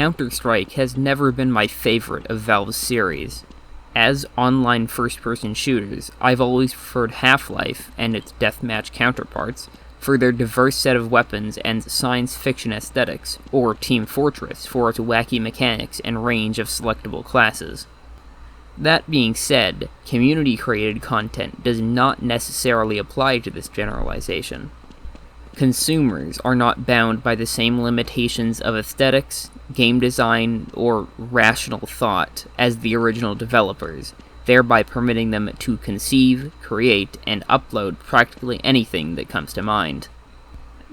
Counter-Strike has never been my favorite of Valve's series. As online first-person shooters, I've always preferred Half-Life and its deathmatch counterparts for their diverse set of weapons and science fiction aesthetics, or Team Fortress for its wacky mechanics and range of selectable classes. That being said, community-created content does not necessarily apply to this generalization. Consumers are not bound by the same limitations of aesthetics, game design, or rational thought as the original developers, thereby permitting them to conceive, create, and upload practically anything that comes to mind.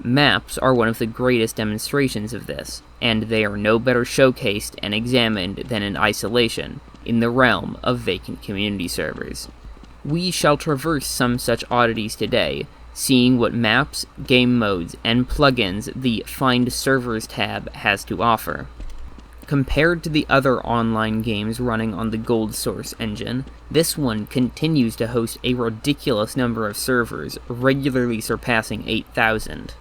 Maps are one of the greatest demonstrations of this, and they are no better showcased and examined than in isolation, in the realm of vacant community servers. We shall traverse some such oddities today, seeing what maps, game modes, and plugins the Find Servers tab has to offer. Compared to the other online games running on the Gold Source engine, this one continues to host a ridiculous number of servers, regularly surpassing 8,000.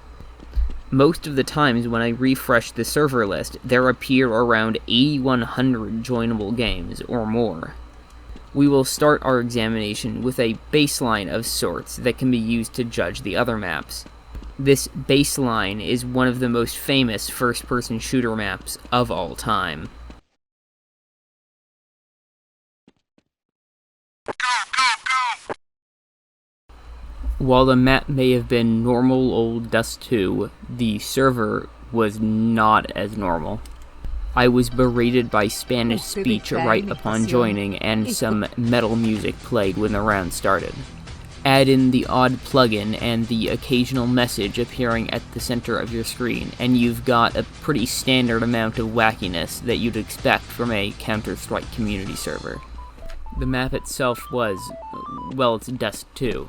Most of the times when I refresh the server list, there appear around 8,100 joinable games or more. We will start our examination with a baseline of sorts that can be used to judge the other maps. This baseline is one of the most famous first-person shooter maps of all time. While the map may have been normal old Dust 2, the server was not as normal. I was berated by Spanish speech right upon joining, and some metal music played when the round started. Add in the odd plugin and the occasional message appearing at the center of your screen, and you've got a pretty standard amount of wackiness that you'd expect from a Counter-Strike community server. The map itself was, well, it's Dust 2.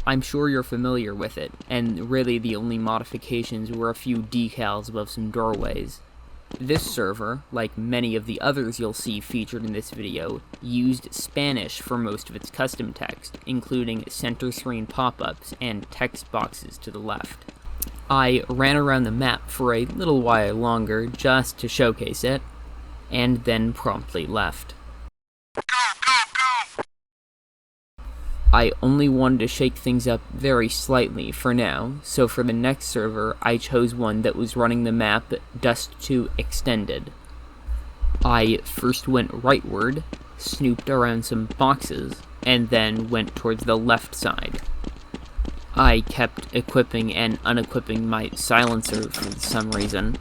I'm sure you're familiar with it, and really the only modifications were a few decals above some doorways. This server, like many of the others you'll see featured in this video, used Spanish for most of its custom text, including center screen pop-ups and text boxes to the left. I ran around the map for a little while longer just to showcase it, and then promptly left. I only wanted to shake things up very slightly for now, so for the next server, I chose one that was running the map Dust 2 Extended. I first went rightward, snooped around some boxes, and then went towards the left side. I kept equipping and unequipping my silencer for some reason,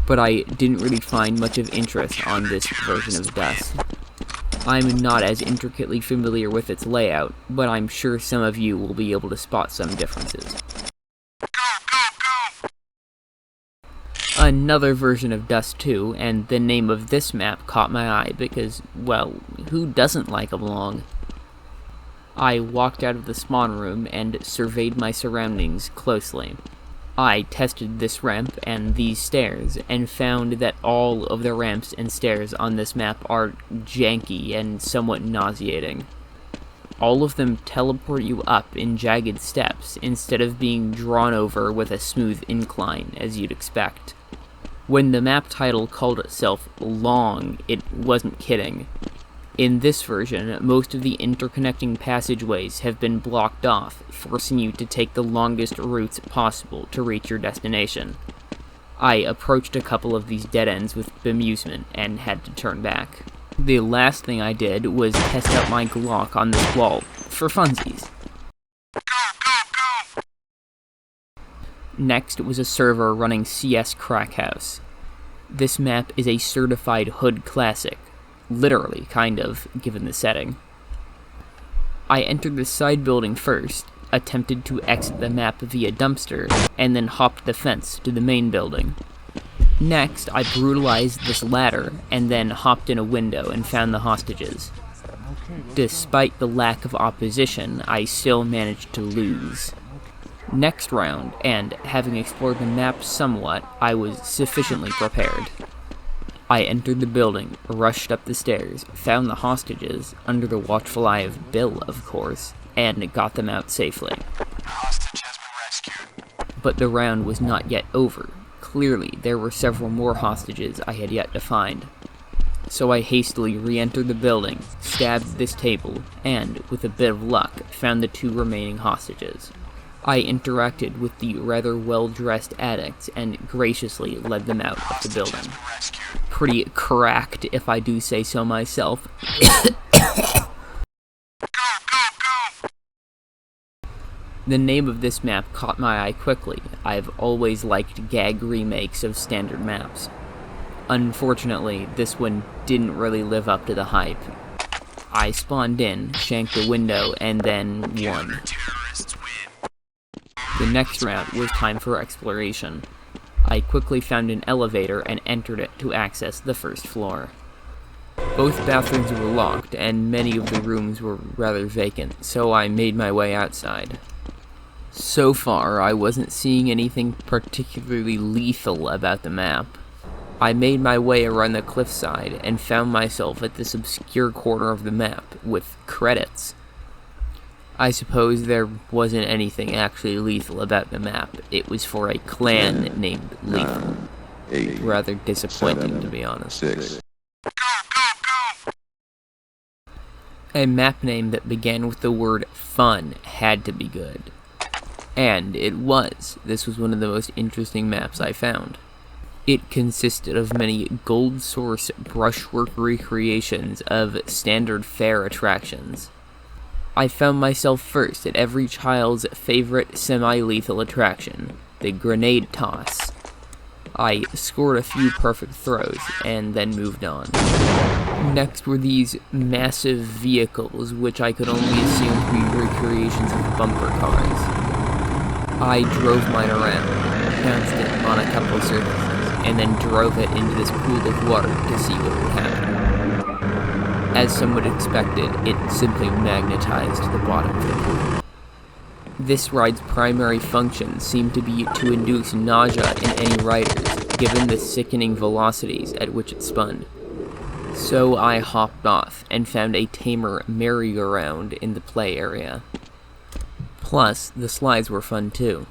but I didn't really find much of interest on this version of Dust. I'm not as intricately familiar with its layout, but I'm sure some of you will be able to spot some differences. Another version of Dust 2, and the name of this map caught my eye because, well, who doesn't like them long? I walked out of the spawn room and surveyed my surroundings closely. I tested this ramp and these stairs, and found that all of the ramps and stairs on this map are janky and somewhat nauseating. All of them teleport you up in jagged steps, instead of being drawn over with a smooth incline, as you'd expect. When the map title called itself Long, it wasn't kidding. In this version, most of the interconnecting passageways have been blocked off, forcing you to take the longest routes possible to reach your destination. I approached a couple of these dead ends with bemusement and had to turn back. The last thing I did was test out my Glock on this wall, for funsies. Next was a server running CS Crackhouse. This map is a certified hood classic. Literally, kind of, given the setting. I entered the side building first, attempted to exit the map via dumpster, and then hopped the fence to the main building. Next, I brutalized this ladder, and then hopped in a window and found the hostages. Despite the lack of opposition, I still managed to lose. Next round, and having explored the map somewhat, I was sufficiently prepared. I entered the building, rushed up the stairs, found the hostages, under the watchful eye of Bill, of course, and got them out safely. The hostage has been rescued. But the round was not yet over. Clearly, there were several more hostages I had yet to find. So I hastily re-entered the building, stabbed this table, and, with a bit of luck, found the 2 remaining hostages. I interacted with the rather well-dressed addicts and graciously led them out of the building. Pretty cracked, if I do say so myself. The name of this map caught my eye quickly. I've always liked gag remakes of standard maps. Unfortunately, this one didn't really live up to the hype. I spawned in, shanked a window, and then won. The next round was time for exploration. I quickly found an elevator and entered it to access the first floor. Both bathrooms were locked, and many of the rooms were rather vacant, so I made my way outside. So far, I wasn't seeing anything particularly lethal about the map. I made my way around the cliffside and found myself at this obscure corner of the map with credits. I suppose there wasn't anything actually lethal about the map. It was for a clan named Lethal. Rather disappointing, to be honest. A map name that began with the word fun had to be good. And it was. This was one of the most interesting maps I found. It consisted of many gold source brushwork recreations of standard fair attractions. I found myself first at every child's favorite semi-lethal attraction, the grenade toss. I scored a few perfect throws, and then moved on. Next were these massive vehicles, which I could only assume to be recreations of bumper cars. I drove mine around, bounced it on a couple surfaces, and then drove it into this pool of water to see what would happen. As some would expect it simply magnetized the bottom of the pool. This ride's primary function seemed to be to induce nausea in any riders, given the sickening velocities at which it spun. So I hopped off and found a tamer merry-go-round in the play area. Plus, the slides were fun too.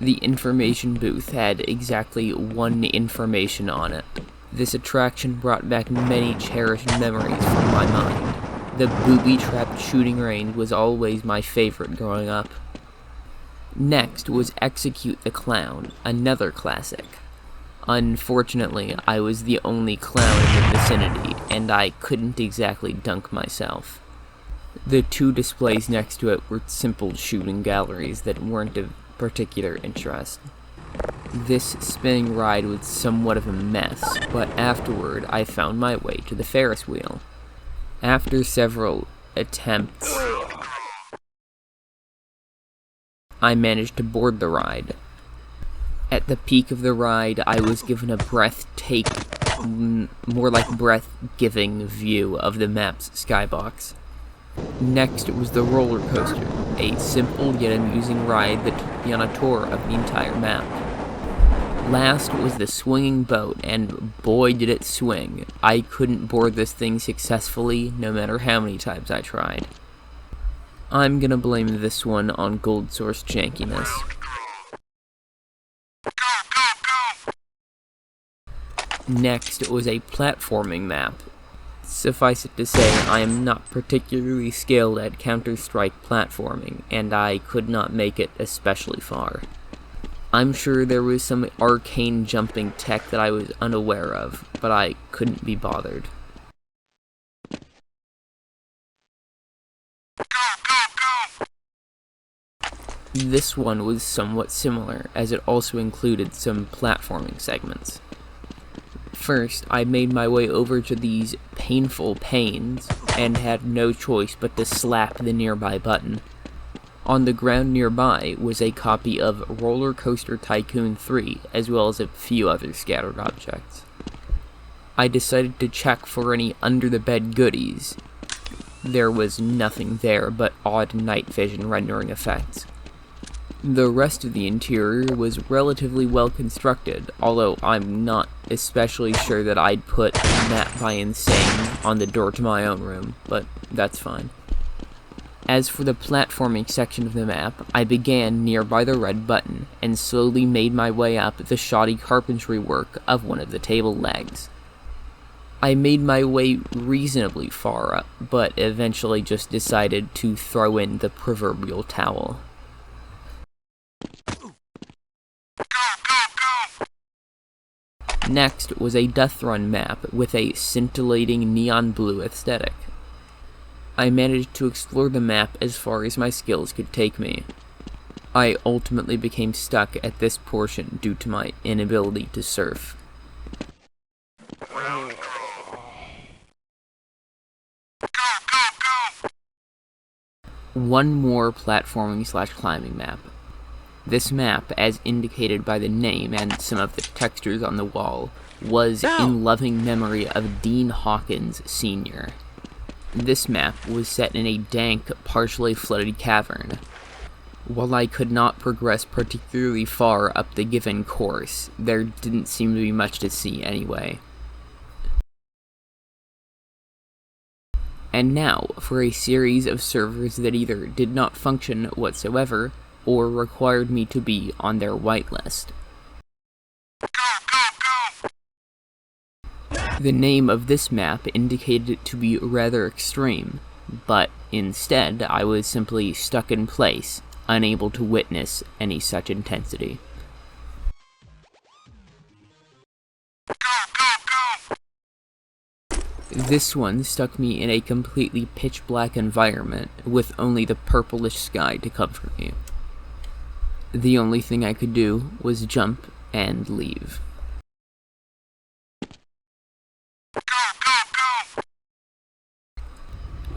The information booth had exactly 1 information on it. This attraction brought back many cherished memories from my mind. The booby-trapped shooting range was always my favorite growing up. Next was Execute the Clown, another classic. Unfortunately, I was the only clown in the vicinity, and I couldn't exactly dunk myself. The 2 displays next to it were simple shooting galleries that weren't of particular interest. This spinning ride was somewhat of a mess, but afterward I found my way to the Ferris wheel. After several attempts, I managed to board the ride. At the peak of the ride, I was given a more like breath-giving view of the map's skybox. Next was the roller coaster, a simple yet amusing ride that took me on a tour of the entire map. Last was the swinging boat, and boy did it swing. I couldn't board this thing successfully, no matter how many times I tried. I'm gonna blame this one on gold source jankiness. Next was a platforming map. Suffice it to say, I am not particularly skilled at Counter-Strike platforming, and I could not make it especially far. I'm sure there was some arcane jumping tech that I was unaware of, but I couldn't be bothered. This one was somewhat similar, as it also included some platforming segments. First, I made my way over to these painful panes, and had no choice but to slap the nearby button. On the ground nearby was a copy of Roller Coaster Tycoon 3, as well as a few other scattered objects. I decided to check for any under-the-bed goodies. There was nothing there but odd night vision rendering effects. The rest of the interior was relatively well constructed, although I'm not especially sure that I'd put Matt by Insane on the door to my own room, but that's fine. As for the platforming section of the map, I began nearby the red button, and slowly made my way up the shoddy carpentry work of one of the table legs. I made my way reasonably far up, but eventually just decided to throw in the proverbial towel. Next was a death run map with a scintillating neon blue aesthetic. I managed to explore the map as far as my skills could take me. I ultimately became stuck at this portion due to my inability to surf. One more platforming/climbing map. This map, as indicated by the name and some of the textures on the wall, was in loving memory of Dean Hawkins Sr. This map was set in a dank, partially flooded cavern. While I could not progress particularly far up the given course, there didn't seem to be much to see anyway. And now, for a series of servers that either did not function whatsoever, or required me to be on their whitelist. The name of this map indicated it to be rather extreme, but instead I was simply stuck in place, unable to witness any such intensity. This one stuck me in a completely pitch-black environment, with only the purplish sky to comfort me. The only thing I could do was jump and leave.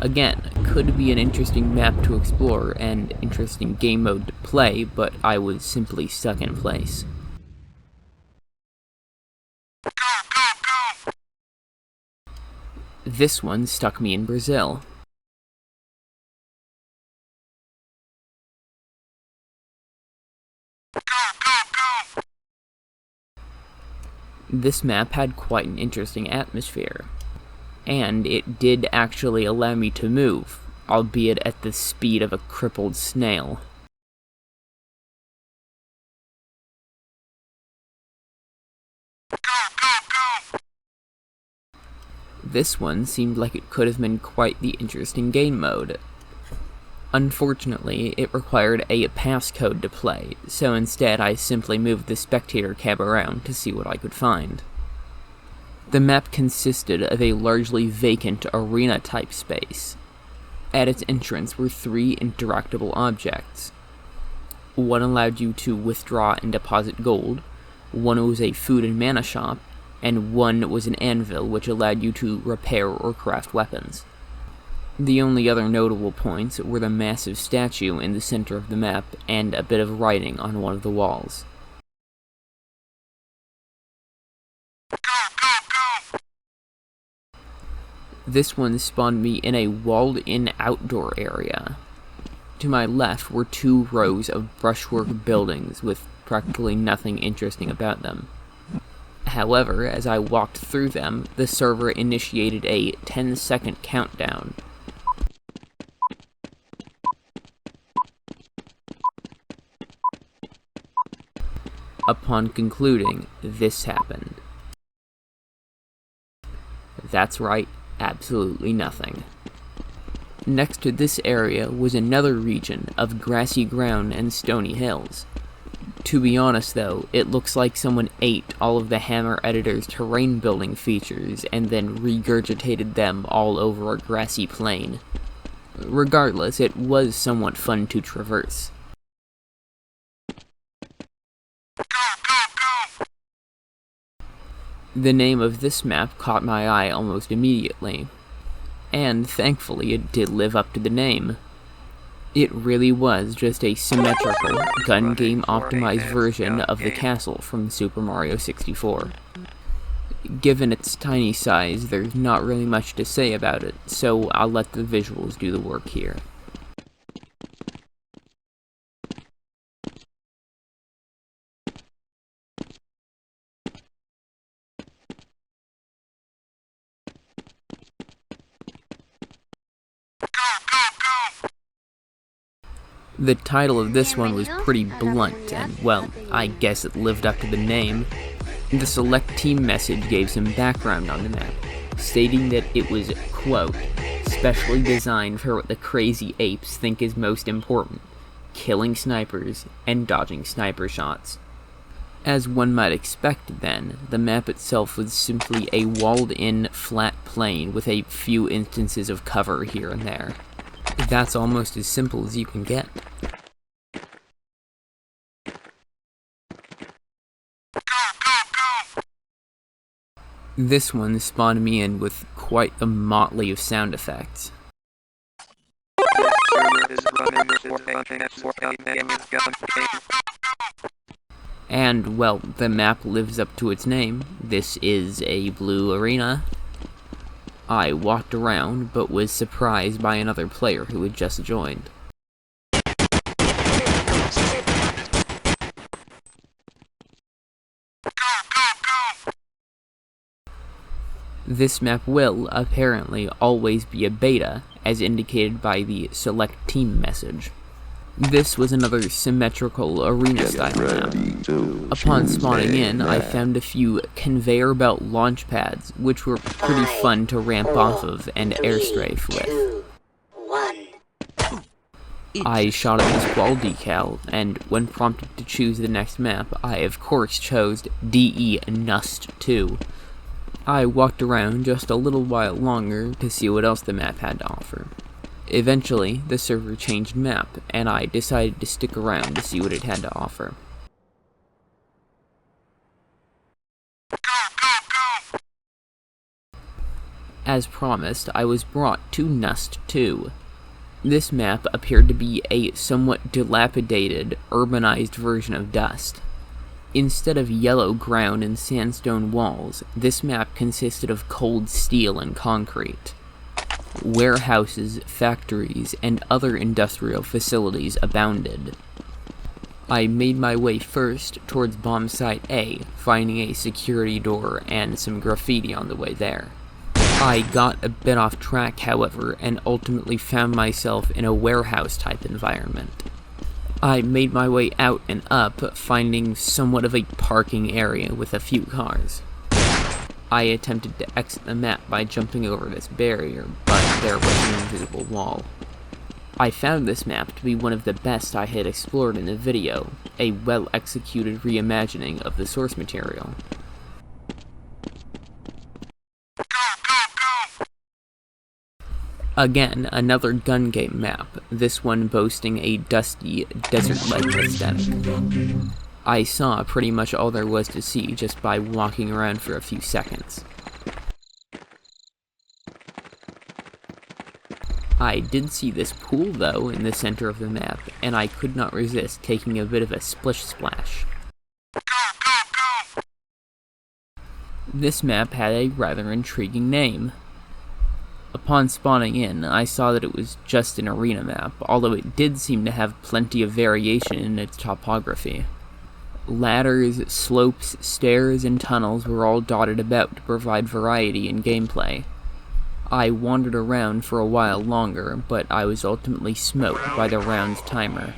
Again, could be an interesting map to explore and interesting game mode to play, but I was simply stuck in place. This one stuck me in Brazil. This map had quite an interesting atmosphere, and it did actually allow me to move, albeit at the speed of a crippled snail. This one seemed like it could have been quite the interesting game mode. Unfortunately, it required a passcode to play, so instead I simply moved the spectator cab around to see what I could find. The map consisted of a largely vacant arena-type space. At its entrance were 3 interactable objects. One allowed you to withdraw and deposit gold, one was a food and mana shop, and one was an anvil which allowed you to repair or craft weapons. The only other notable points were the massive statue in the center of the map and a bit of writing on one of the walls. This one spawned me in a walled-in outdoor area. To my left were 2 rows of brushwork buildings with practically nothing interesting about them. However, as I walked through them, the server initiated a 10-second countdown. Upon concluding, this happened. That's right, absolutely nothing. Next to this area was another region of grassy ground and stony hills. To be honest though, it looks like someone ate all of the Hammer editor's terrain building features and then regurgitated them all over a grassy plain. Regardless, it was somewhat fun to traverse. The name of this map caught my eye almost immediately, and thankfully it did live up to the name. It really was just a symmetrical, gun game optimized version of the castle from Super Mario 64. Given its tiny size, there's not really much to say about it, so I'll let the visuals do the work here. The title of this one was pretty blunt, and well, I guess it lived up to the name. The select team message gave some background on the map, stating that it was, quote, specially designed for what the crazy apes think is most important, killing snipers and dodging sniper shots. As one might expect then, the map itself was simply a walled-in, flat plain with a few instances of cover here and there. That's almost as simple as you can get. This one spawned me in with quite a motley of sound effects. And, well, the map lives up to its name. This is a blue arena. I walked around, but was surprised by another player who had just joined. This map will, apparently, always be a beta, as indicated by the select team message. This was another symmetrical arena-style map. Upon spawning in, I found a few conveyor belt launch pads, which were pretty fun to ramp off of and airstrafe with. I shot at this wall decal, and when prompted to choose the next map, I of course chose DE Nust 2. I walked around just a little while longer to see what else the map had to offer. Eventually, the server changed map, and I decided to stick around to see what it had to offer. As promised, I was brought to Nust 2. This map appeared to be a somewhat dilapidated, urbanized version of Dust. Instead of yellow ground and sandstone walls, this map consisted of cold steel and concrete. Warehouses, factories, and other industrial facilities abounded. I made my way first towards bomb site A, finding a security door and some graffiti on the way there. I got a bit off track, however, and ultimately found myself in a warehouse-type environment. I made my way out and up, finding somewhat of a parking area with a few cars. I attempted to exit the map by jumping over this barrier, but there was an invisible wall. I found this map to be one of the best I had explored in the video, a well-executed reimagining of the source material. Again, another gun game map, this one boasting a dusty, desert-like aesthetic. I saw pretty much all there was to see just by walking around for a few seconds. I did see this pool, though, in the center of the map, and I could not resist taking a bit of a splish-splash. This map had a rather intriguing name. Upon spawning in, I saw that it was just an arena map, although it did seem to have plenty of variation in its topography. Ladders, slopes, stairs, and tunnels were all dotted about to provide variety in gameplay. I wandered around for a while longer, but I was ultimately smoked by the round's timer.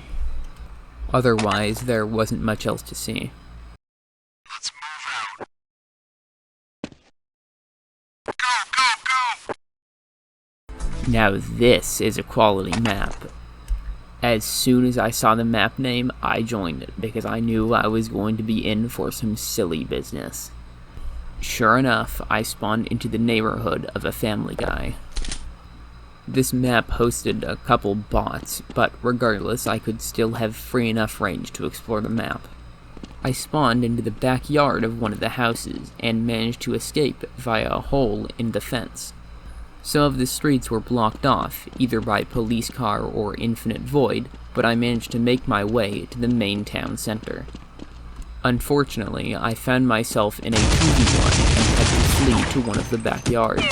Otherwise, there wasn't much else to see. Let's move out. Now this is a quality map. As soon as I saw the map name, I joined it, because I knew I was going to be in for some silly business. Sure enough, I spawned into the neighborhood of a family guy. This map hosted a couple bots, but regardless, I could still have free enough range to explore the map. I spawned into the backyard of one of the houses, and managed to escape via a hole in the fence. Some of the streets were blocked off, either by police car or infinite void, but I managed to make my way to the main town center. Unfortunately, I found myself in a 2v1 and had to flee to one of the backyards.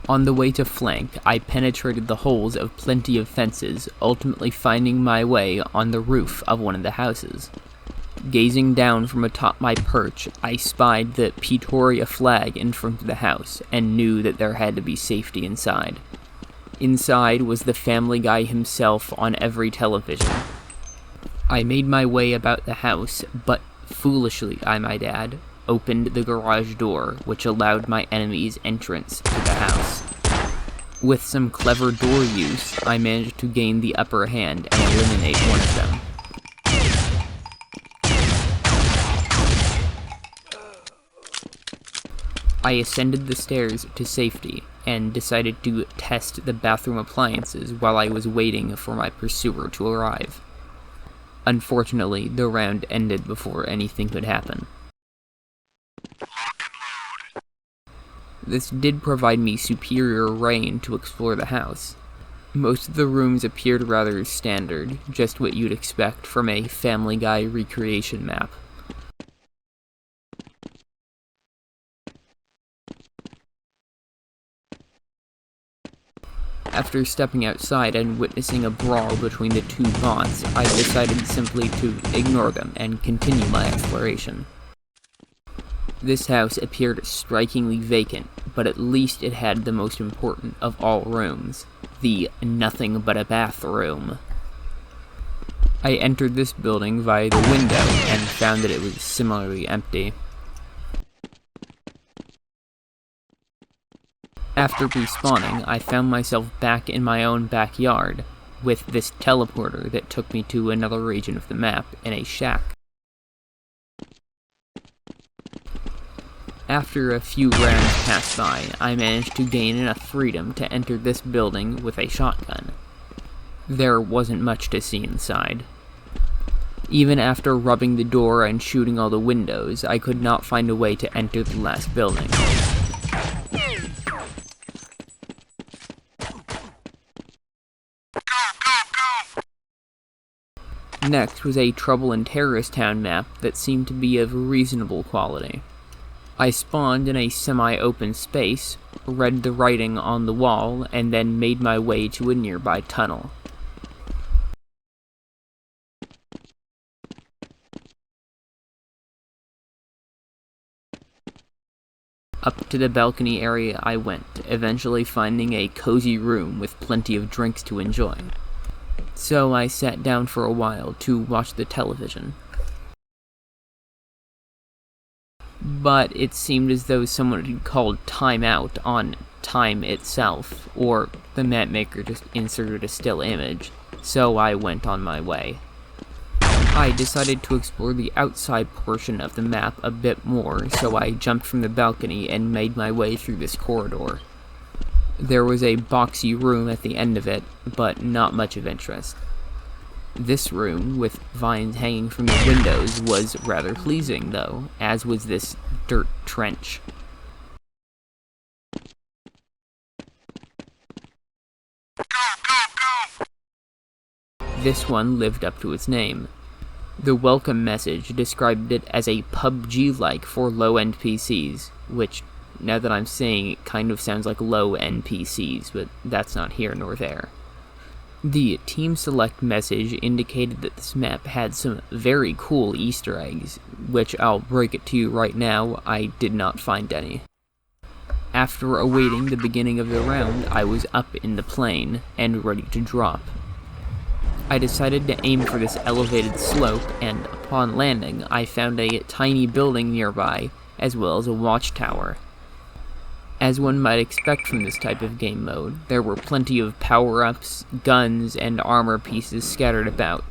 On the way to flank, I penetrated the holes of plenty of fences, ultimately finding my way on the roof of one of the houses. Gazing down from atop my perch, I spied the Pretoria flag in front of the house, and knew that there had to be safety inside. Inside was the Family Guy himself on every television. I made my way about the house, but foolishly, I might add, opened the garage door, which allowed my enemy's entrance to the house. With some clever door use, I managed to gain the upper hand and eliminate one of them. I ascended the stairs to safety and decided to test the bathroom appliances while I was waiting for my pursuer to arrive. Unfortunately, the round ended before anything could happen. This did provide me superior reign to explore the house. Most of the rooms appeared rather standard, just what you'd expect from a Family Guy recreation map. After stepping outside and witnessing a brawl between the two bots, I decided simply to ignore them and continue my exploration. This house appeared strikingly vacant, but at least it had the most important of all rooms, the nothing but a bathroom. I entered this building via the window and found that it was similarly empty. After respawning, I found myself back in my own backyard, with this teleporter that took me to another region of the map in a shack. After a few rounds passed by, I managed to gain enough freedom to enter this building with a shotgun. There wasn't much to see inside. Even after rubbing the door and shooting all the windows, I could not find a way to enter the last building. Next was a Trouble in Terrorist Town map that seemed to be of reasonable quality. I spawned in a semi-open space, read the writing on the wall, and then made my way to a nearby tunnel. Up to the balcony area I went, eventually finding a cozy room with plenty of drinks to enjoy. So I sat down for a while to watch the television. But it seemed as though someone had called time out on time itself, or the mapmaker just inserted a still image, so I went on my way. I decided to explore the outside portion of the map a bit more, so I jumped from the balcony and made my way through this corridor. There was a boxy room at the end of it, but not much of interest. This room, with vines hanging from the windows, was rather pleasing, though, as was this dirt trench. This one lived up to its name. The welcome message described it as a PUBG-like for low-end PCs, which, now that I'm saying it, kind of sounds like low-end PCs, but that's not here nor there. The Team Select message indicated that this map had some very cool Easter eggs, which I'll break it to you right now, I did not find any. After awaiting the beginning of the round, I was up in the plane and ready to drop. I decided to aim for this elevated slope, and upon landing, I found a tiny building nearby, as well as a watchtower. As one might expect from this type of game mode, there were plenty of power-ups, guns, and armor pieces scattered about.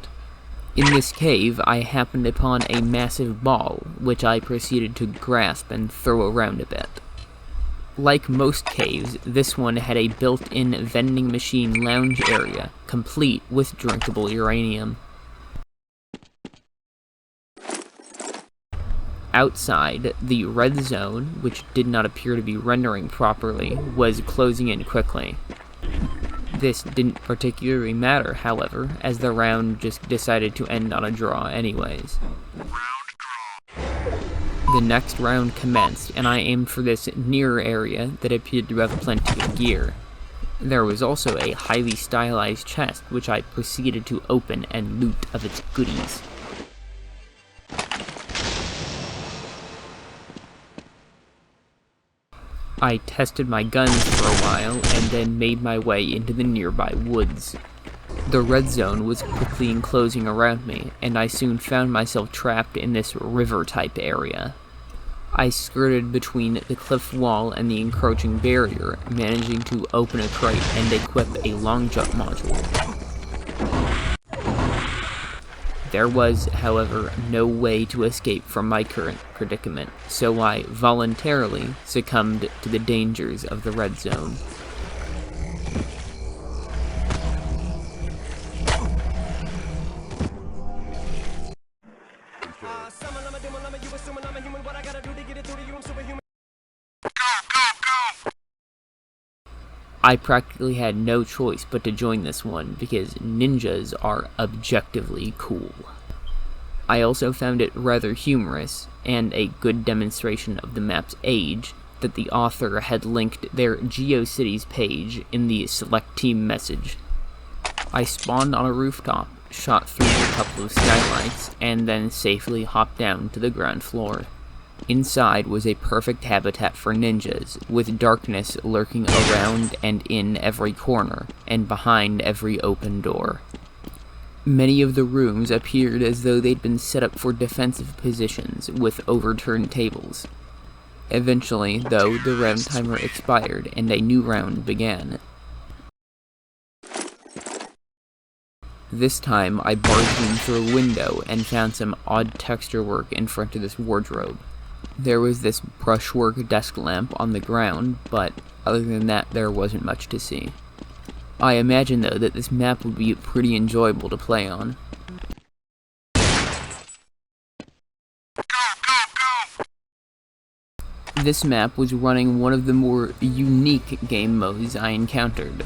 In this cave, I happened upon a massive ball, which I proceeded to grasp and throw around a bit. Like most caves, this one had a built-in vending machine lounge area, complete with drinkable uranium. Outside, the red zone, which did not appear to be rendering properly, was closing in quickly. This didn't particularly matter, however, as the round just decided to end on a draw anyways. The next round commenced, and I aimed for this nearer area that appeared to have plenty of gear. There was also a highly stylized chest, which I proceeded to open and loot of its goodies. I tested my guns for a while and then made my way into the nearby woods. The red zone was quickly enclosing around me, and I soon found myself trapped in this river-type area. I skirted between the cliff wall and the encroaching barrier, managing to open a crate and equip a long jump module. There was, however, no way to escape from my current predicament, so I voluntarily succumbed to the dangers of the red zone. I practically had no choice but to join this one because ninjas are objectively cool. I also found it rather humorous, and a good demonstration of the map's age, that the author had linked their GeoCities page in the select team message. I spawned on a rooftop, shot through a couple of skylights, and then safely hopped down to the ground floor. Inside was a perfect habitat for ninjas, with darkness lurking around and in every corner, and behind every open door. Many of the rooms appeared as though they'd been set up for defensive positions, with overturned tables. Eventually, though, the round timer expired, and a new round began. This time, I barged in through a window and found some odd texture work in front of this wardrobe. There was this brushwork desk lamp on the ground, but other than that, there wasn't much to see. I imagine, though, that this map would be pretty enjoyable to play on. This map was running one of the more unique game modes I encountered.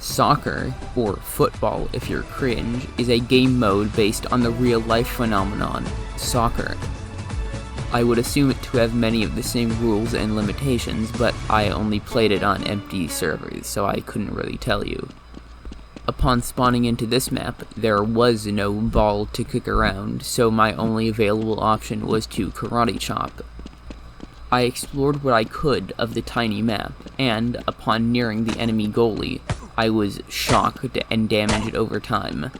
Soccer, or football if you're cringe, is a game mode based on the real-life phenomenon, soccer. I would assume it to have many of the same rules and limitations, but I only played it on empty servers, so I couldn't really tell you. Upon spawning into this map, there was no ball to kick around, so my only available option was to karate chop. I explored what I could of the tiny map, and, upon nearing the enemy goalie, I was shocked and damaged over time.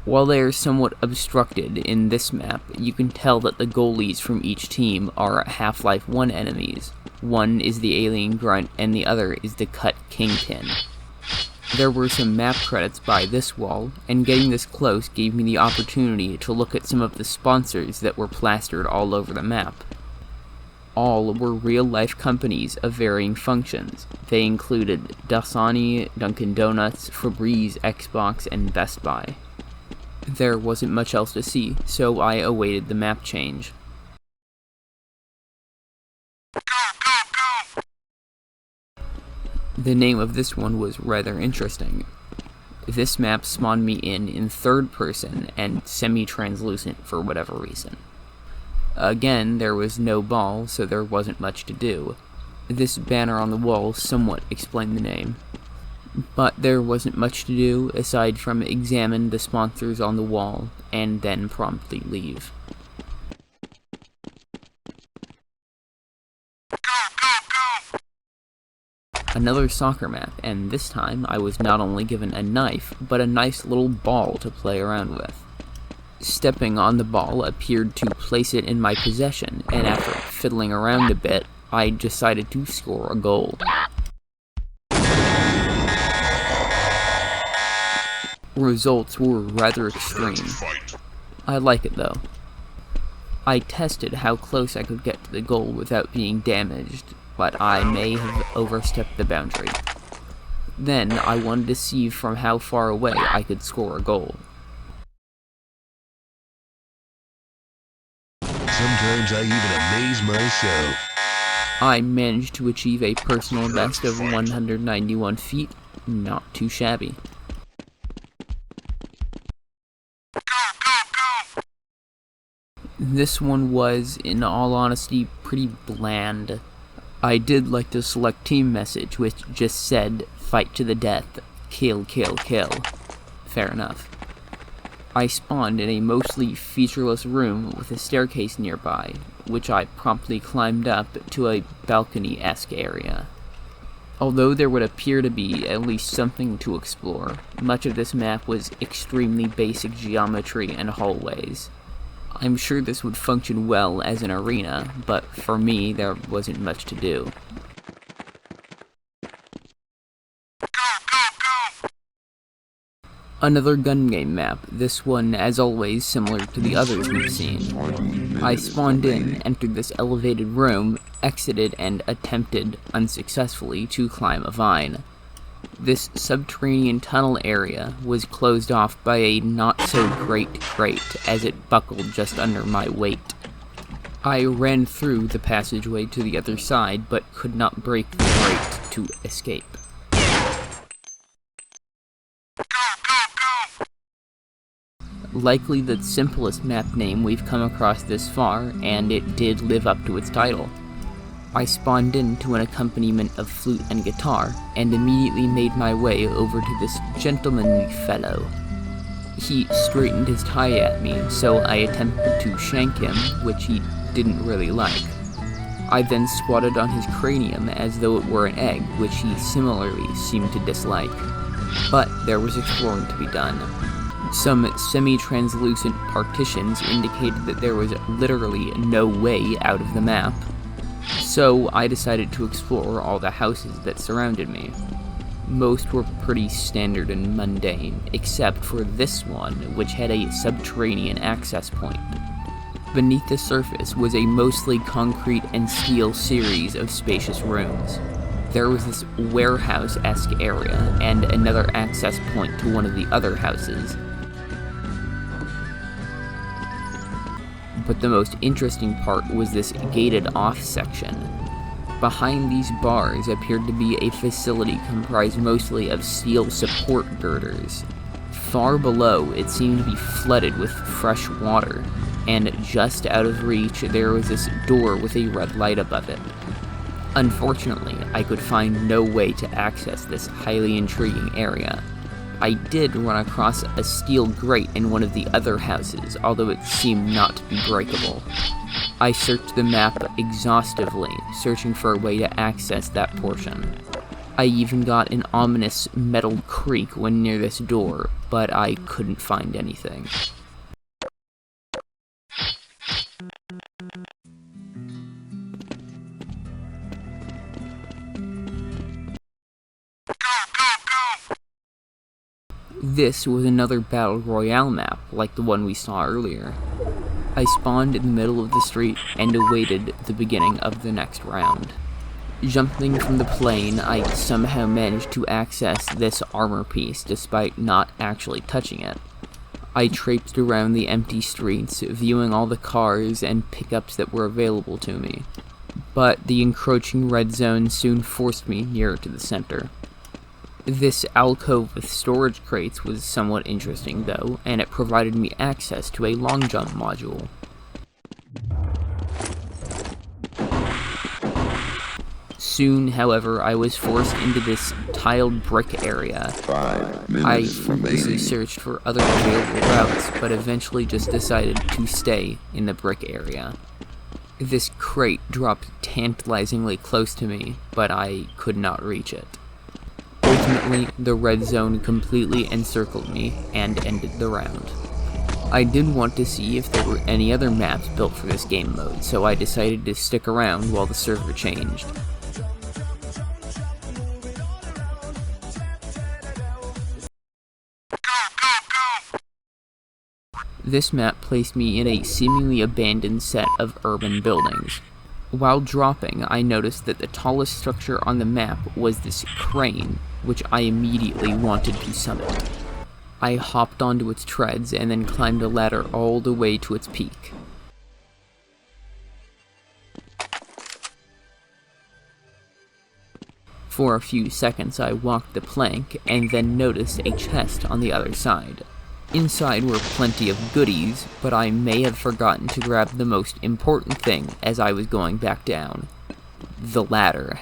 While they are somewhat obstructed in this map, you can tell that the goalies from each team are Half-Life 1 enemies. One is the alien grunt, and the other is the cut kingpin. There were some map credits by this wall, and getting this close gave me the opportunity to look at some of the sponsors that were plastered all over the map. All were real-life companies of varying functions. They included Dasani, Dunkin' Donuts, Febreze, Xbox, and Best Buy. There wasn't much else to see, so I awaited the map change. The name of this one was rather interesting. This map spawned me in third person and semi-translucent for whatever reason. Again, there was no ball, so there wasn't much to do. This banner on the wall somewhat explained the name. But there wasn't much to do aside from examine the sponsors on the wall and then promptly leave. Another soccer map, and this time I was not only given a knife, but a nice little ball to play around with. Stepping on the ball appeared to place it in my possession, and after fiddling around a bit, I decided to score a goal. Results were rather extreme. I like it though. I tested how close I could get to the goal without being damaged, but I may have overstepped the boundary. Then I wanted to see from how far away I could score a goal. Sometimes I even amaze myself. I managed to achieve a personal best of 191 feet, not too shabby. This one was, in all honesty, pretty bland. I did like the select team message, which just said, "Fight to the death, kill, kill, kill." Fair enough. I spawned in a mostly featureless room with a staircase nearby, which I promptly climbed up to a balcony-esque area. Although there would appear to be at least something to explore, much of this map was extremely basic geometry and hallways. I'm sure this would function well as an arena, but for me there wasn't much to do. Another gun game map, this one as always similar to the others we've seen. I spawned in, entered this elevated room, exited, and attempted, unsuccessfully, to climb a vine. This subterranean tunnel area was closed off by a not-so-great crate as it buckled just under my weight. I ran through the passageway to the other side, but could not break the crate to escape. Likely the simplest map name we've come across this far, and it did live up to its title. I spawned in to an accompaniment of flute and guitar, and immediately made my way over to this gentlemanly fellow. He straightened his tie at me, so I attempted to shank him, which he didn't really like. I then squatted on his cranium as though it were an egg, which he similarly seemed to dislike. But there was exploring to be done. Some semi-translucent partitions indicated that there was literally no way out of the map. So I decided to explore all the houses that surrounded me. Most were pretty standard and mundane, except for this one, which had a subterranean access point. Beneath the surface was a mostly concrete and steel series of spacious rooms. There was this warehouse-esque area, and another access point to one of the other houses. But the most interesting part was this gated-off section. Behind these bars appeared to be a facility comprised mostly of steel support girders. Far below, it seemed to be flooded with fresh water, and just out of reach there was this door with a red light above it. Unfortunately, I could find no way to access this highly intriguing area. I did run across a steel grate in one of the other houses, although it seemed not to be breakable. I searched the map exhaustively, searching for a way to access that portion. I even got an ominous metal creak when near this door, but I couldn't find anything. This was another Battle Royale map, like the one we saw earlier. I spawned in the middle of the street and awaited the beginning of the next round. Jumping from the plane, I somehow managed to access this armor piece despite not actually touching it. I traipsed around the empty streets, viewing all the cars and pickups that were available to me. But the encroaching red zone soon forced me nearer to the center. This alcove with storage crates was somewhat interesting though, and it provided me access to a long jump module. Soon, however, I was forced into this tiled brick area. I fruitlessly searched for other available routes, but eventually just decided to stay in the brick area. This crate dropped tantalizingly close to me, but I could not reach it. Ultimately, the red zone completely encircled me and ended the round. I did want to see if there were any other maps built for this game mode, so I decided to stick around while the server changed. This map placed me in a seemingly abandoned set of urban buildings. While dropping, I noticed that the tallest structure on the map was this crane, which I immediately wanted to summit. I hopped onto its treads and then climbed a ladder all the way to its peak. For a few seconds I walked the plank and then noticed a chest on the other side. Inside were plenty of goodies, but I may have forgotten to grab the most important thing as I was going back down. The ladder.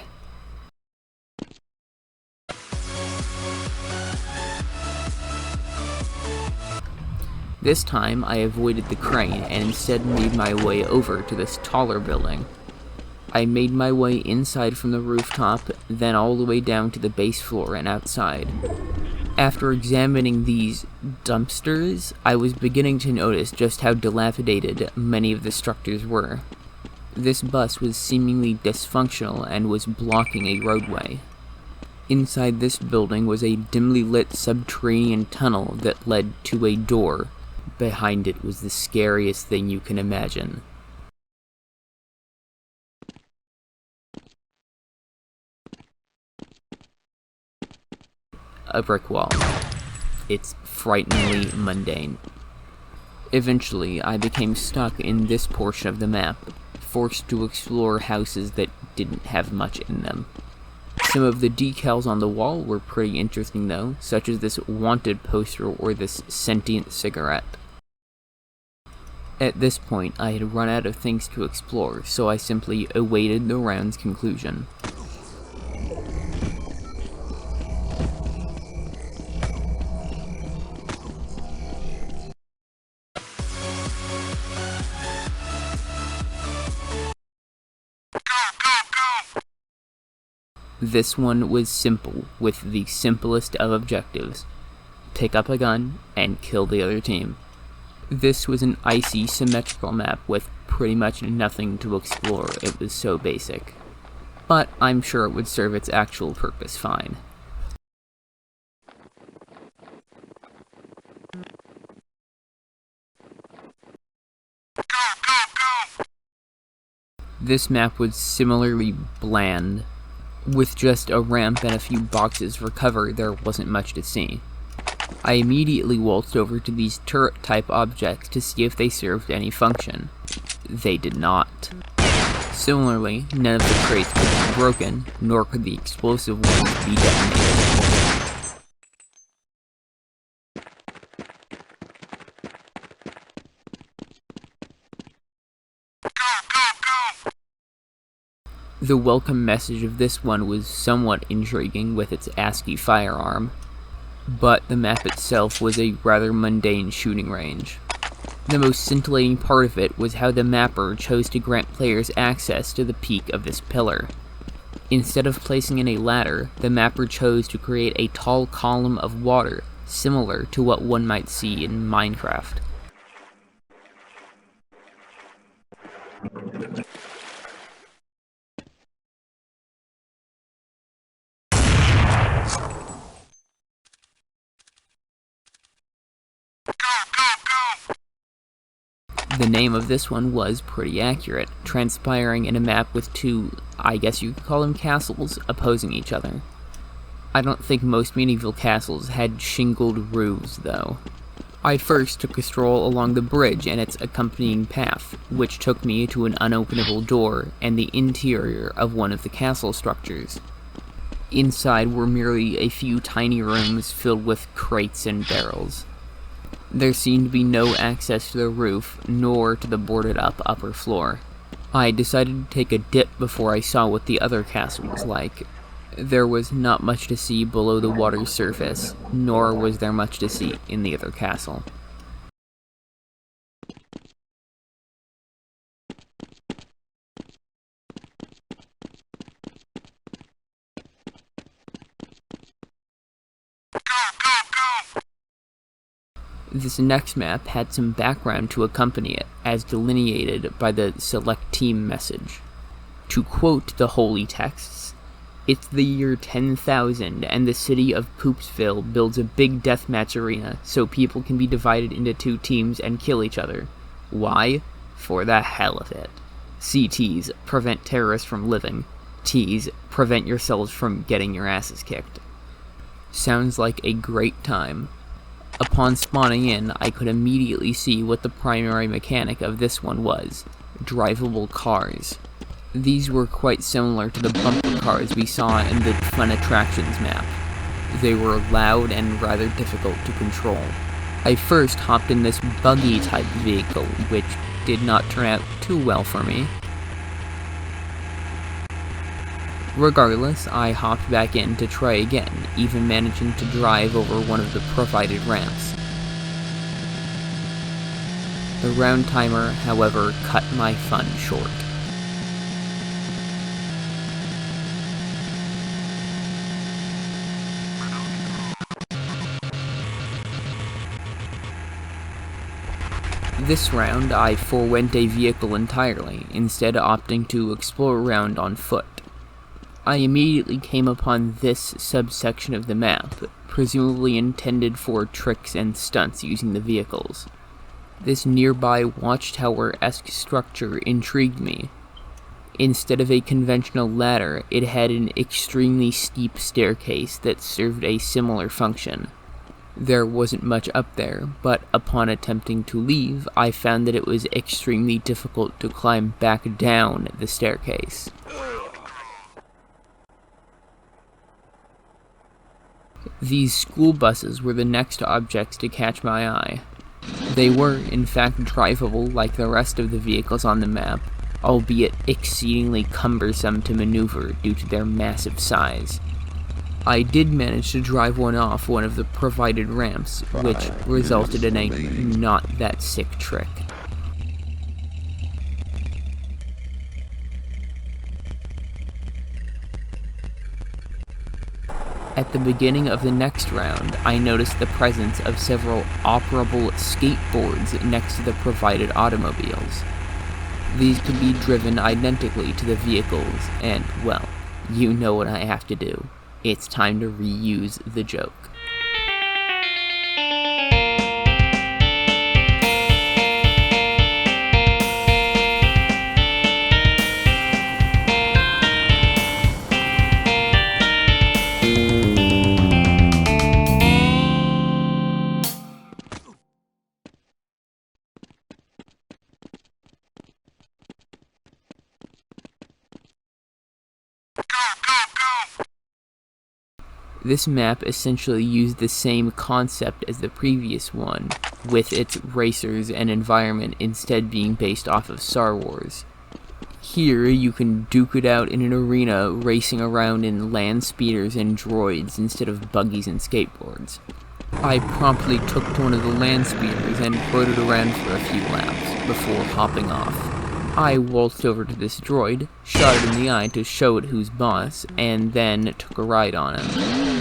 This time, I avoided the crane and instead made my way over to this taller building. I made my way inside from the rooftop, then all the way down to the base floor and outside. After examining these dumpsters, I was beginning to notice just how dilapidated many of the structures were. This bus was seemingly dysfunctional and was blocking a roadway. Inside this building was a dimly lit subterranean tunnel that led to a door. Behind it was the scariest thing you can imagine. A brick wall. It's frighteningly mundane. Eventually, I became stuck in this portion of the map, forced to explore houses that didn't have much in them. Some of the decals on the wall were pretty interesting though, such as this wanted poster or this sentient cigarette. At this point, I had run out of things to explore, so I simply awaited the round's conclusion. This one was simple, with the simplest of objectives. Pick up a gun and kill the other team. This was an icy, symmetrical map with pretty much nothing to explore. It was so basic. But I'm sure it would serve its actual purpose fine. This map was similarly bland. With just a ramp and a few boxes for cover, there wasn't much to see. I immediately waltzed over to these turret-type objects to see if they served any function. They did not. Similarly, none of the crates could be broken, nor could the explosive ones be detonated. The welcome message of this one was somewhat intriguing with its ASCII firearm, but the map itself was a rather mundane shooting range. The most scintillating part of it was how the mapper chose to grant players access to the peak of this pillar. Instead of placing in a ladder, the mapper chose to create a tall column of water, similar to what one might see in Minecraft. The name of this one was pretty accurate, transpiring in a map with two, I guess you could call them castles, opposing each other. I don't think most medieval castles had shingled roofs, though. I first took a stroll along the bridge and its accompanying path, which took me to an unopenable door and the interior of one of the castle structures. Inside were merely a few tiny rooms filled with crates and barrels. There seemed to be no access to the roof, nor to the boarded-up upper floor. I decided to take a dip before I saw what the other castle was like. There was not much to see below the water's surface, nor was there much to see in the other castle. This next map had some background to accompany it, as delineated by the select team message. To quote the holy texts, "It's the year 10,000 and the city of Poopsville builds a big deathmatch arena so people can be divided into two teams and kill each other. Why? For the hell of it. CTs, prevent terrorists from living. Ts, prevent yourselves from getting your asses kicked." Sounds like a great time. Upon spawning in, I could immediately see what the primary mechanic of this one was: drivable cars. These were quite similar to the bumper cars we saw in the Fun Attractions map. They were loud and rather difficult to control. I first hopped in this buggy-type vehicle, which did not turn out too well for me. Regardless, I hopped back in to try again, even managing to drive over one of the provided ramps. The round timer, however, cut my fun short. This round, I forewent a vehicle entirely, instead opting to explore around on foot. I immediately came upon this subsection of the map, presumably intended for tricks and stunts using the vehicles. This nearby watchtower-esque structure intrigued me. Instead of a conventional ladder, it had an extremely steep staircase that served a similar function. There wasn't much up there, but upon attempting to leave, I found that it was extremely difficult to climb back down the staircase. These school buses were the next objects to catch my eye. They were, in fact, drivable like the rest of the vehicles on the map, albeit exceedingly cumbersome to maneuver due to their massive size. I did manage to drive one off one of the provided ramps, which resulted in a not that sick trick. At the beginning of the next round, I noticed the presence of several operable skateboards next to the provided automobiles. These could be driven identically to the vehicles, and, well, you know what I have to do. It's time to reuse the joke. This map essentially used the same concept as the previous one, with its racers and environment instead being based off of Star Wars. Here, you can duke it out in an arena racing around in land speeders and droids instead of buggies and skateboards. I promptly took one of the land speeders and rode it around for a few laps, before hopping off. I waltzed over to this droid, shot it in the eye to show it who's boss, and then took a ride on it.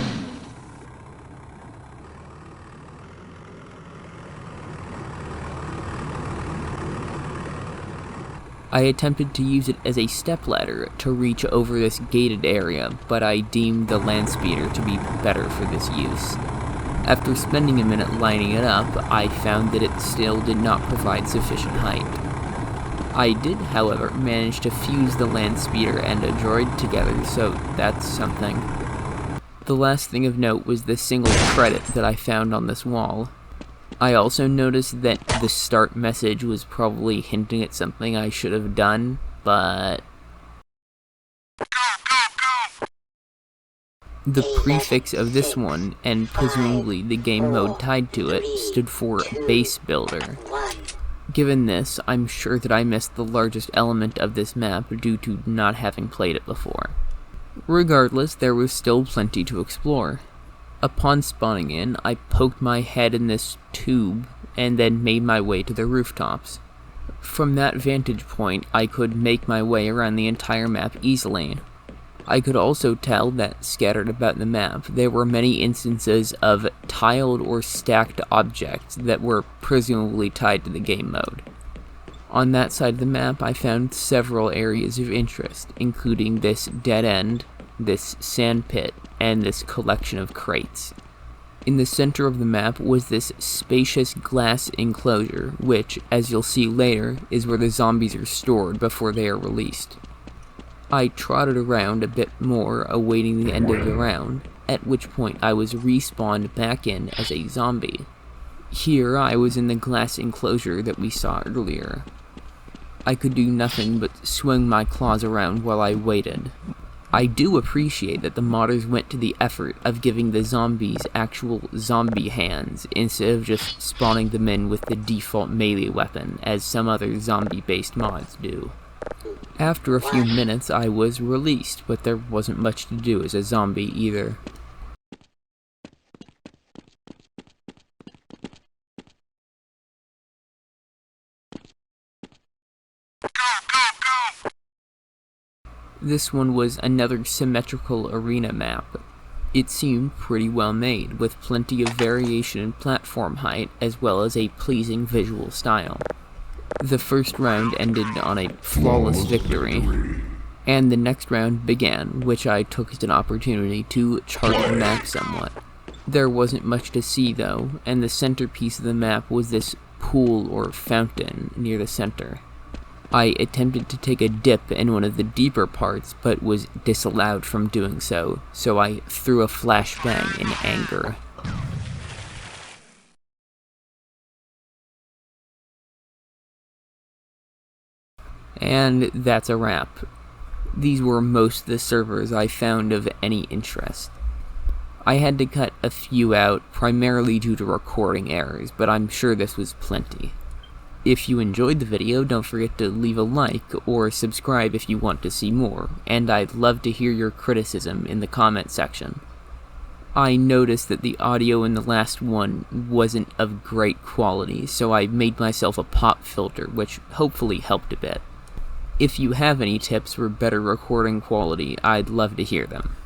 I attempted to use it as a stepladder to reach over this gated area, but I deemed the land speeder to be better for this use. After spending a minute lining it up, I found that it still did not provide sufficient height. I did, however, manage to fuse the land speeder and a droid together, so that's something. The last thing of note was the single credit that I found on this wall. I also noticed that the start message was probably hinting at something I should have done, but... The prefix of this one, and presumably the game mode tied to it, stood for Base Builder. Given this, I'm sure that I missed the largest element of this map due to not having played it before. Regardless, there was still plenty to explore. Upon spawning in, I poked my head in this tube, and then made my way to the rooftops. From that vantage point, I could make my way around the entire map easily. I could also tell that, scattered about the map, there were many instances of tiled or stacked objects that were presumably tied to the game mode. On that side of the map, I found several areas of interest, including this dead end, this sand pit, and this collection of crates. In the center of the map was this spacious glass enclosure, which, as you'll see later, is where the zombies are stored before they are released. I trotted around a bit more, awaiting the end of the round, at which point I was respawned back in as a zombie. Here I was in the glass enclosure that we saw earlier. I could do nothing but swing my claws around while I waited. I do appreciate that the modders went to the effort of giving the zombies actual zombie hands, instead of just spawning them in with the default melee weapon, as some other zombie-based mods do. After a few minutes, I was released, but there wasn't much to do as a zombie either. This one was another symmetrical arena map. It seemed pretty well made, with plenty of variation in platform height as well as a pleasing visual style. The first round ended on a flawless victory, and the next round began, which I took as an opportunity to chart the map somewhat. There wasn't much to see though, and the centerpiece of the map was this pool or fountain near the center. I attempted to take a dip in one of the deeper parts, but was disallowed from doing so, so I threw a flashbang in anger. And that's a wrap. These were most of the servers I found of any interest. I had to cut a few out, primarily due to recording errors, but I'm sure this was plenty. If you enjoyed the video, don't forget to leave a like or subscribe if you want to see more, and I'd love to hear your criticism in the comment section. I noticed that the audio in the last one wasn't of great quality, so I made myself a pop filter, which hopefully helped a bit. If you have any tips for better recording quality, I'd love to hear them.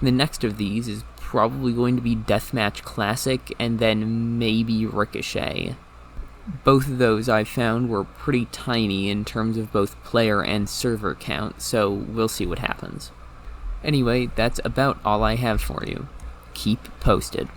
The next of these is probably going to be Deathmatch Classic, and then maybe Ricochet. Both of those I found were pretty tiny in terms of both player and server count, so we'll see what happens. Anyway, that's about all I have for you. Keep posted.